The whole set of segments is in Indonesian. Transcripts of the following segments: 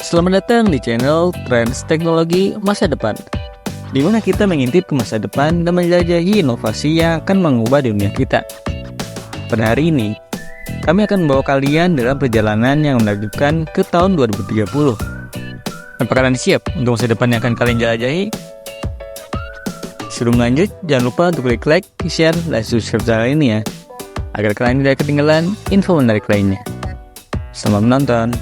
Selamat datang di channel Trends Teknologi Masa Depan, di mana kita mengintip ke masa depan dan menjelajahi inovasi yang akan mengubah dunia kita. Pada hari ini, kami akan membawa kalian dalam perjalanan yang menakjubkan ke tahun 2030. Apakah kalian siap untuk masa depan yang akan kalian jelajahi? Sebelum lanjut, jangan lupa untuk klik like, share, dan subscribe channel ini ya, agar kalian tidak ketinggalan info menarik lainnya. Selamat menonton.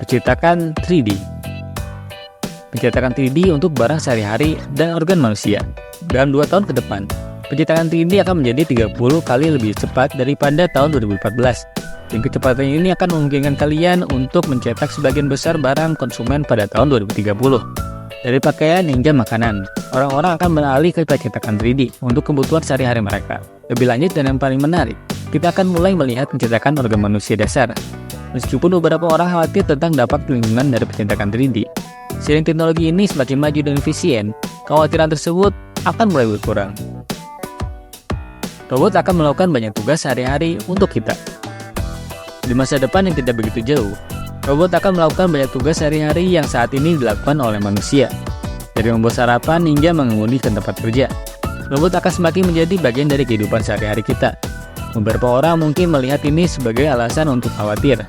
Pencetakan 3D. Pencetakan 3D untuk barang sehari-hari dan organ manusia. Dalam 2 tahun ke depan, pencetakan 3D akan menjadi 30 kali lebih cepat daripada tahun 2014. Dan kecepatan ini akan memungkinkan kalian untuk mencetak sebagian besar barang konsumen pada tahun 2030. Dari pakaian hingga makanan, orang-orang akan beralih ke pencetakan 3D untuk kebutuhan sehari-hari mereka. Lebih lanjut dan yang paling menarik, kita akan mulai melihat pencetakan organ manusia dasar. Meskipun beberapa orang khawatir tentang dampak lingkungan dari pencetakan 3D, seiring teknologi ini semakin maju dan efisien, kekhawatiran tersebut akan mulai berkurang. Robot akan melakukan banyak tugas sehari-hari untuk kita. Di masa depan yang tidak begitu jauh, robot akan melakukan banyak tugas sehari-hari yang saat ini dilakukan oleh manusia, dari membuat sarapan hingga mengemudi ke tempat kerja. Robot akan semakin menjadi bagian dari kehidupan sehari-hari kita. Beberapa orang mungkin melihat ini sebagai alasan untuk khawatir,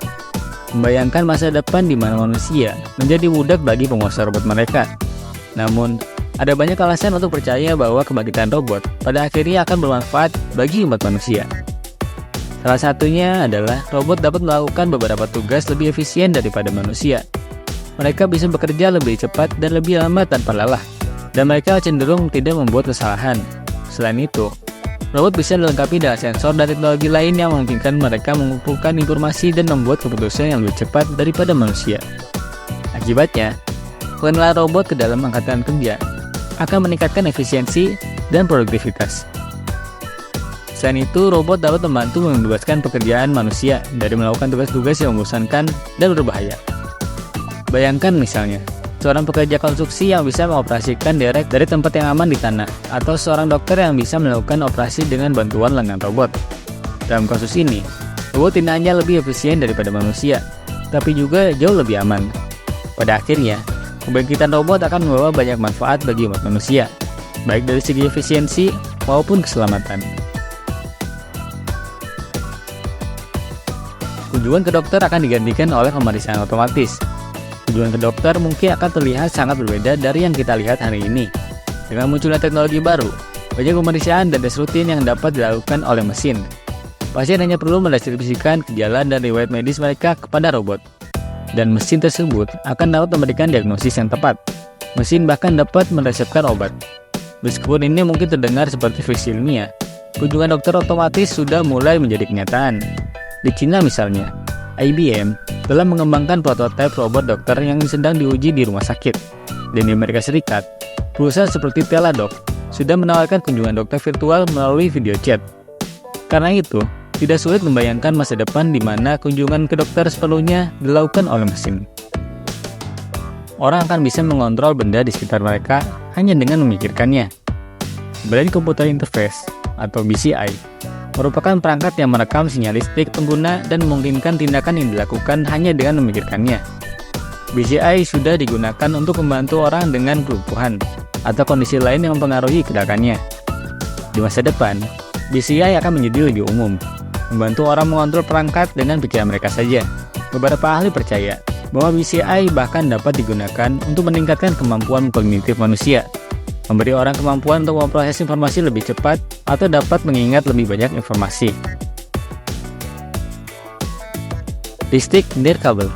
membayangkan masa depan di mana manusia menjadi budak bagi penguasa robot mereka. Namun, ada banyak alasan untuk percaya bahwa kebangkitan robot pada akhirnya akan bermanfaat bagi umat manusia. Salah satunya adalah robot dapat melakukan beberapa tugas lebih efisien daripada manusia. Mereka bisa bekerja lebih cepat dan lebih lama tanpa lelah, dan mereka cenderung tidak membuat kesalahan. Selain itu, robot bisa dilengkapi dengan sensor dan teknologi lain yang memungkinkan mereka mengumpulkan informasi dan membuat keputusan yang lebih cepat daripada manusia. Akibatnya, pengenalan robot ke dalam angkatan kerja akan meningkatkan efisiensi dan produktivitas. Selain itu, robot dapat membantu membebaskan pekerjaan manusia dari melakukan tugas-tugas yang membosankan dan berbahaya. Bayangkan misalnya, seorang pekerja konstruksi yang bisa mengoperasikan derek dari tempat yang aman di tanah, atau seorang dokter yang bisa melakukan operasi dengan bantuan lengan robot. Dalam kasus ini, robot tidak hanya lebih efisien daripada manusia, tapi juga jauh lebih aman. Pada akhirnya, kebangkitan robot akan membawa banyak manfaat bagi umat manusia, baik dari segi efisiensi maupun keselamatan. Kunjungan ke dokter akan digantikan oleh pemeriksaan otomatis. Kunjungan ke dokter mungkin akan terlihat sangat berbeda dari yang kita lihat hari ini. Dengan munculnya teknologi baru, banyak pemeriksaan dan tes rutin yang dapat dilakukan oleh mesin. Pasien hanya perlu mendeskripsikan gejala dan riwayat medis mereka kepada robot, dan mesin tersebut akan dapat memberikan diagnosis yang tepat. Mesin bahkan dapat meresepkan obat. Meskipun ini mungkin terdengar seperti fiksi ilmiah, kunjungan dokter otomatis sudah mulai menjadi kenyataan. Di Cina misalnya, IBM telah mengembangkan prototipe robot dokter yang sedang diuji di rumah sakit. Dan di Amerika Serikat, perusahaan seperti Teladoc sudah menawarkan kunjungan dokter virtual melalui video chat. Karena itu, tidak sulit membayangkan masa depan di mana kunjungan ke dokter sepenuhnya dilakukan oleh mesin. Orang akan bisa mengontrol benda di sekitar mereka hanya dengan memikirkannya. Brain Computer Interface atau BCI merupakan perangkat yang merekam sinyal listrik pengguna dan memungkinkan tindakan yang dilakukan hanya dengan memikirkannya. BCI sudah digunakan untuk membantu orang dengan kelumpuhan atau kondisi lain yang mempengaruhi gerakannya. Di masa depan, BCI akan menjadi lebih umum, membantu orang mengontrol perangkat dengan pikiran mereka saja. Beberapa ahli percaya bahwa BCI bahkan dapat digunakan untuk meningkatkan kemampuan kognitif manusia, memberi orang kemampuan untuk memproses informasi lebih cepat atau dapat mengingat lebih banyak informasi. Listrik nirkabel.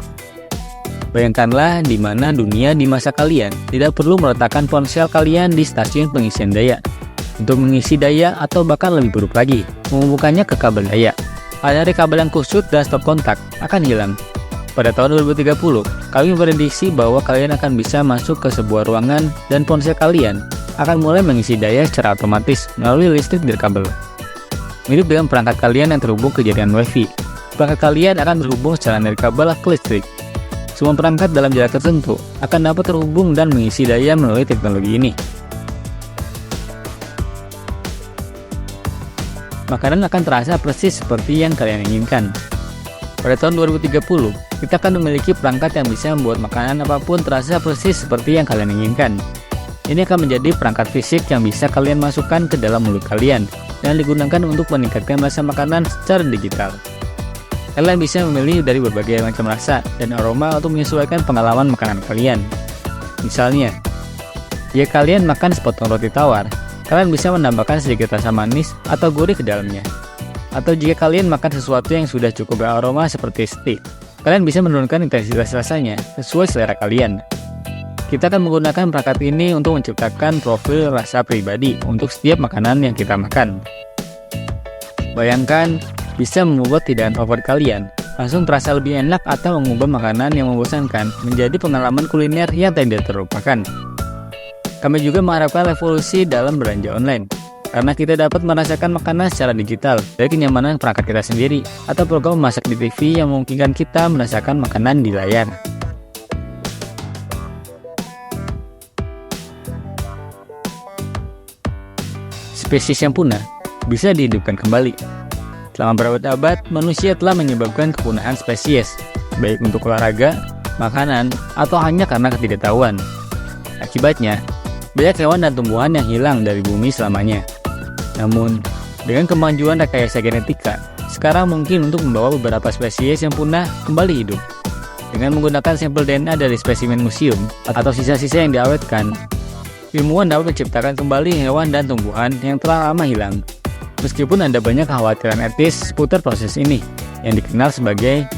Bayangkanlah di mana dunia di masa kalian tidak perlu meletakkan ponsel kalian di stasiun pengisian daya untuk mengisi daya, atau bahkan lebih buruk lagi, menghubungkannya ke kabel daya. Dari kabel yang kusut dan stop kontak akan hilang. Pada tahun 2030, kami memprediksi bahwa kalian akan bisa masuk ke sebuah ruangan dan ponsel kalian akan mulai mengisi daya secara otomatis melalui listrik dari kabel. Mirip dengan perangkat kalian yang terhubung ke jaringan WiFi, perangkat kalian akan terhubung secara nirkabel ke listrik. Semua perangkat dalam jarak tertentu akan dapat terhubung dan mengisi daya melalui teknologi ini. Makanan akan terasa persis seperti yang kalian inginkan. Pada tahun 2030, kita akan memiliki perangkat yang bisa membuat makanan apapun terasa persis seperti yang kalian inginkan. Ini akan menjadi perangkat fisik yang bisa kalian masukkan ke dalam mulut kalian dan digunakan untuk meningkatkan rasa makanan secara digital. Kalian bisa memilih dari berbagai macam rasa dan aroma untuk menyesuaikan pengalaman makanan kalian. Misalnya, jika kalian makan sepotong roti tawar, kalian bisa menambahkan sedikit rasa manis atau gurih ke dalamnya. Atau jika kalian makan sesuatu yang sudah cukup beraroma seperti steak, kalian bisa menurunkan intensitas rasanya sesuai selera kalian. Kita akan menggunakan perangkat ini untuk menciptakan profil rasa pribadi untuk setiap makanan yang kita makan. Bayangkan, bisa mengubah hidangan favorit kalian langsung terasa lebih enak atau mengubah makanan yang membosankan menjadi pengalaman kuliner yang tidak terlupakan. Kami juga mengharapkan revolusi dalam belanja online, karena kita dapat merasakan makanan secara digital dari kenyamanan perangkat kita sendiri atau program memasak di TV yang memungkinkan kita merasakan makanan di layar. Spesies yang punah bisa dihidupkan kembali. Selama berabad-abad, manusia telah menyebabkan kepunahan spesies, baik untuk olahraga, makanan, atau hanya karena ketidaktahuan. Akibatnya, banyak hewan dan tumbuhan yang hilang dari bumi selamanya. Namun, dengan kemajuan rekayasa genetika, sekarang mungkin untuk membawa beberapa spesies yang punah kembali hidup. Dengan menggunakan sampel DNA dari spesimen museum atau sisa-sisa yang diawetkan, ilmuwan dapat menciptakan kembali hewan dan tumbuhan yang telah lama hilang. Meskipun ada banyak kekhawatiran etis seputar proses ini, yang dikenal sebagai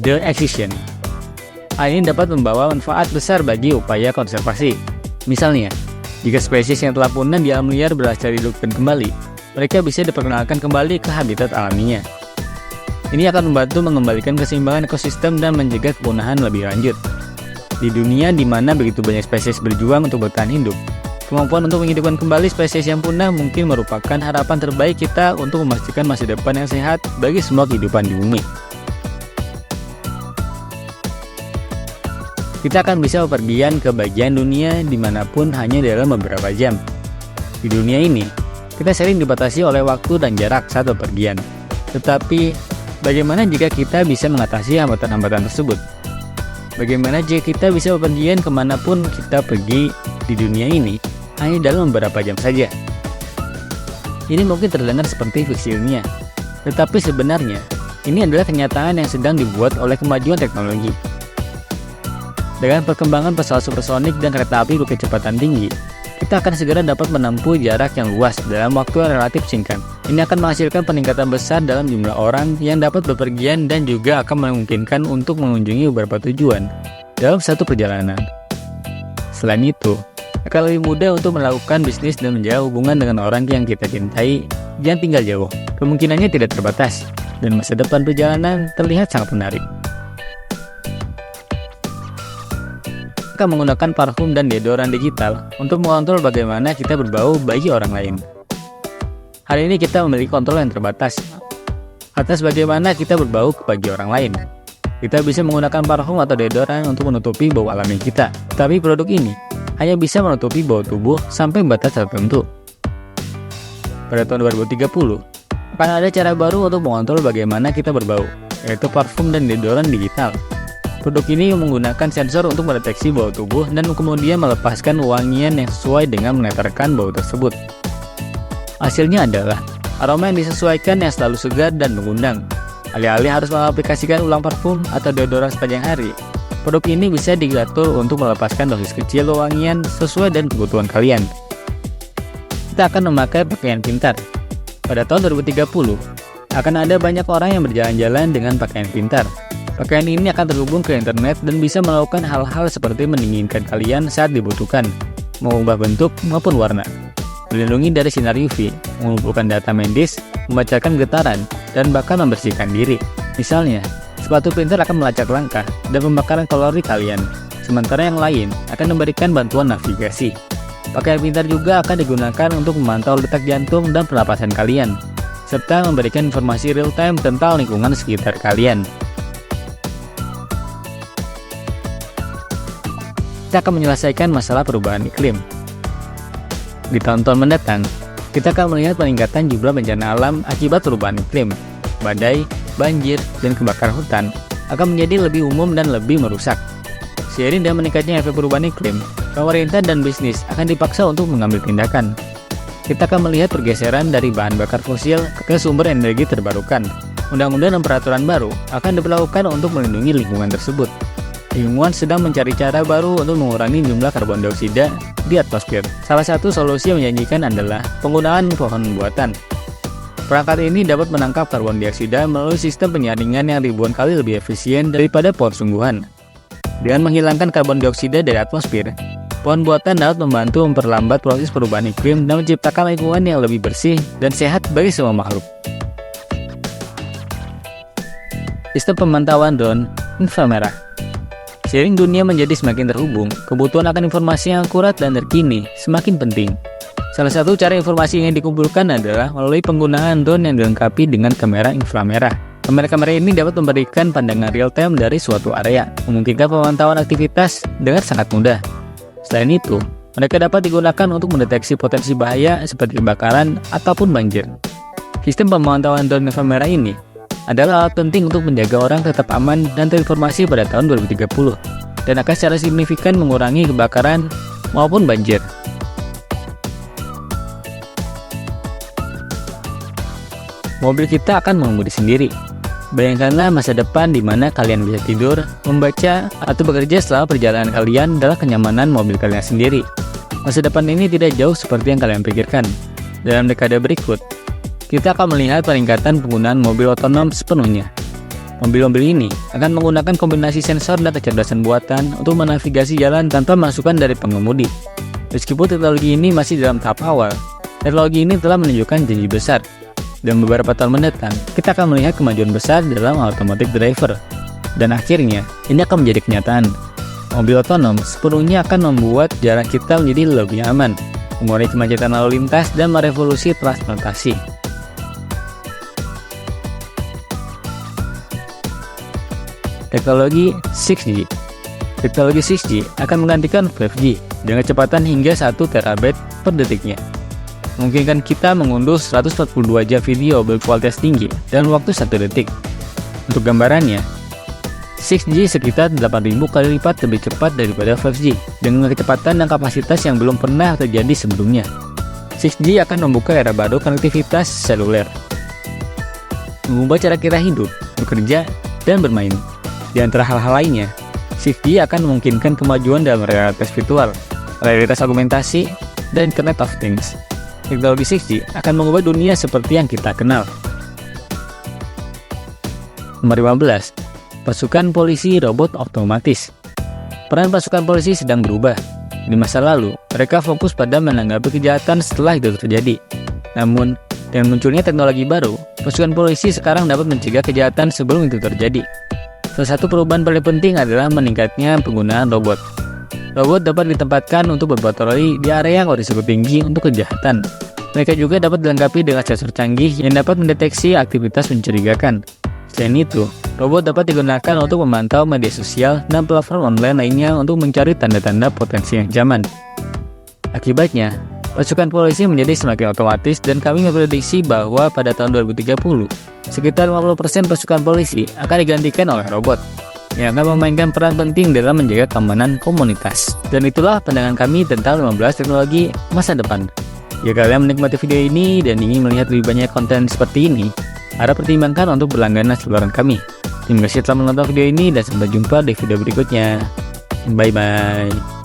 de-extinction. Hal ini dapat membawa manfaat besar bagi upaya konservasi. Misalnya, jika spesies yang telah punah di alam liar berhasil dihidupkan kembali, mereka bisa diperkenalkan kembali ke habitat alaminya. Ini akan membantu mengembalikan keseimbangan ekosistem dan mencegah kepunahan lebih lanjut. Di dunia di mana begitu banyak spesies berjuang untuk bertahan hidup, kemampuan untuk menghidupkan kembali spesies yang punah mungkin merupakan harapan terbaik kita untuk memastikan masa depan yang sehat bagi semua kehidupan di bumi. Kita akan bisa bepergian ke bagian dunia dimanapun hanya dalam beberapa jam. Di dunia ini, kita sering dibatasi oleh waktu dan jarak saat bepergian. Tetapi, bagaimana jika kita bisa mengatasi hambatan-hambatan tersebut? Bagaimana jika kita bisa bepergian kemanapun kita pergi di dunia ini hanya dalam beberapa jam saja? Ini mungkin terdengar seperti fiksi ilmiah, tetapi sebenarnya ini adalah kenyataan yang sedang dibuat oleh kemajuan teknologi. Dengan perkembangan pesawat supersonik dan kereta api berkecepatan tinggi, kita akan segera dapat menempuh jarak yang luas dalam waktu yang relatif singkat. Ini akan menghasilkan peningkatan besar dalam jumlah orang yang dapat bepergian dan juga akan memungkinkan untuk mengunjungi beberapa tujuan dalam satu perjalanan. Selain itu, akan lebih mudah untuk melakukan bisnis dan menjalin hubungan dengan orang yang kita cintai yang tinggal jauh. Kemungkinannya tidak terbatas, dan masa depan perjalanan terlihat sangat menarik. Kita menggunakan parfum dan deodoran digital untuk mengontrol bagaimana kita berbau bagi orang lain. Hari ini kita memiliki kontrol yang terbatas atas bagaimana kita berbau bagi orang lain. Kita bisa menggunakan parfum atau deodoran untuk menutupi bau alami kita, tapi produk ini hanya bisa menutupi bau tubuh sampai batas tertentu. Pada tahun 2030, akan ada cara baru untuk mengontrol bagaimana kita berbau, yaitu parfum dan deodoran digital. Produk ini menggunakan sensor untuk mendeteksi bau tubuh dan kemudian melepaskan wangian yang sesuai dengan menetralkan bau tersebut. Hasilnya adalah aroma yang disesuaikan yang selalu segar dan mengundang. Alih-alih harus mengaplikasikan ulang parfum atau deodoran sepanjang hari, produk ini bisa diatur untuk melepaskan dosis kecil wangian sesuai dengan kebutuhan kalian. Kita akan memakai pakaian pintar. Pada tahun 2030, akan ada banyak orang yang berjalan-jalan dengan pakaian pintar. Pakaian ini akan terhubung ke internet dan bisa melakukan hal-hal seperti mendinginkan kalian saat dibutuhkan, mengubah bentuk maupun warna, melindungi dari sinar UV, mengumpulkan data medis, membacakan getaran, dan bahkan membersihkan diri. Misalnya, Sepatu pintar akan melacak langkah dan pembakaran kalori kalian, sementara yang lain akan memberikan bantuan navigasi. Pakaian pintar juga akan digunakan untuk memantau detak jantung dan pernapasan kalian, serta memberikan informasi real-time tentang lingkungan sekitar kalian. Kita akan menyelesaikan masalah perubahan iklim. Di tahun-tahun mendatang, kita akan melihat peningkatan jumlah bencana alam akibat perubahan iklim. Badai, banjir, dan kebakaran hutan akan menjadi lebih umum dan lebih merusak. Seiring dengan meningkatnya efek perubahan iklim, pemerintah dan bisnis akan dipaksa untuk mengambil tindakan. Kita akan melihat pergeseran dari bahan bakar fosil ke sumber energi terbarukan. Undang-undang dan peraturan baru akan diberlakukan untuk melindungi lingkungan tersebut. Ilmuwan sedang mencari cara baru untuk mengurangi jumlah karbon dioksida di atmosfer. Salah satu solusi yang menjanjikan adalah penggunaan pohon buatan. Perangkat ini dapat menangkap karbon dioksida melalui sistem penyaringan yang ribuan kali lebih efisien daripada pohon sungguhan. Dengan menghilangkan karbon dioksida dari atmosfer, pohon buatan dapat membantu memperlambat proses perubahan iklim dan menciptakan lingkungan yang lebih bersih dan sehat bagi semua makhluk. Sistem pemantauan drone inframerah. Seiring dunia menjadi semakin terhubung, kebutuhan akan informasi yang akurat dan terkini semakin penting. Salah satu cara informasi yang dikumpulkan adalah melalui penggunaan drone yang dilengkapi dengan kamera inframerah. Kamera-kamera ini dapat memberikan pandangan real-time dari suatu area, memungkinkan pemantauan aktivitas dengan sangat mudah. Selain itu, mereka dapat digunakan untuk mendeteksi potensi bahaya seperti kebakaran ataupun banjir. Sistem pemantauan drone inframerah ini adalah alat penting untuk menjaga orang tetap aman dan terinformasi pada tahun 2030, dan akan secara signifikan mengurangi kebakaran maupun banjir. Mobil kita akan mengemudi sendiri. Bayangkanlah masa depan di mana kalian bisa tidur, membaca, atau bekerja selama perjalanan kalian dalam kenyamanan mobil kalian sendiri. Masa depan ini tidak jauh seperti yang kalian pikirkan. Dalam dekade berikut, kita akan melihat peningkatan penggunaan mobil otonom sepenuhnya. Mobil-mobil ini akan menggunakan kombinasi sensor dan kecerdasan buatan untuk menavigasi jalan tanpa masukan dari pengemudi. Meskipun teknologi ini masih dalam tahap awal, teknologi ini telah menunjukkan janji besar. Dan beberapa tahun mendatang, kita akan melihat kemajuan besar dalam automatic driver. Dan akhirnya, ini akan menjadi kenyataan. Mobil otonom sepenuhnya akan membuat jalan kita menjadi lebih aman, mengurangi kemacetan lalu lintas, dan merevolusi transportasi. Teknologi 6G. Teknologi 6G akan menggantikan 5G dengan kecepatan hingga 1 terabit per detiknya. Memungkinkan kita mengunduh 142 jam video berkualitas tinggi dalam waktu 1 detik. Untuk gambarannya, 6G sekitar 8.000 kali lipat lebih cepat daripada 5G dengan kecepatan dan kapasitas yang belum pernah terjadi sebelumnya. 6G akan membuka era baru konektivitas seluler, mengubah cara kita hidup, bekerja, dan bermain. Di antara hal-hal lainnya, 6G akan memungkinkan kemajuan dalam realitas virtual, realitas augmentasi, dan Internet of Things. Teknologi 6G akan mengubah dunia seperti yang kita kenal. Nomor 15. Pasukan polisi robot otomatis. Peran pasukan polisi sedang berubah. Di masa lalu, mereka fokus pada menanggapi kejahatan setelah itu terjadi. Namun, dengan munculnya teknologi baru, pasukan polisi sekarang dapat mencegah kejahatan sebelum itu terjadi. Salah satu perubahan paling penting adalah meningkatnya penggunaan robot. Robot dapat ditempatkan untuk berpatroli di area yang berisiko tinggi untuk kejahatan. Mereka juga dapat dilengkapi dengan sensor canggih yang dapat mendeteksi aktivitas mencurigakan. Selain itu, robot dapat digunakan untuk memantau media sosial dan platform online lainnya untuk mencari tanda-tanda potensi ancaman. Akibatnya, pasukan polisi menjadi semakin otomatis dan kami memprediksi bahwa pada tahun 2030, sekitar 50% pasukan polisi akan digantikan oleh robot, yang akan memainkan peran penting dalam menjaga keamanan komunitas. Dan itulah pandangan kami tentang 15 teknologi masa depan. Jika kalian menikmati video ini dan ingin melihat lebih banyak konten seperti ini, harap pertimbangkan untuk berlangganan saluran kami. Terima kasih telah menonton video ini dan sampai jumpa di video berikutnya. Bye bye.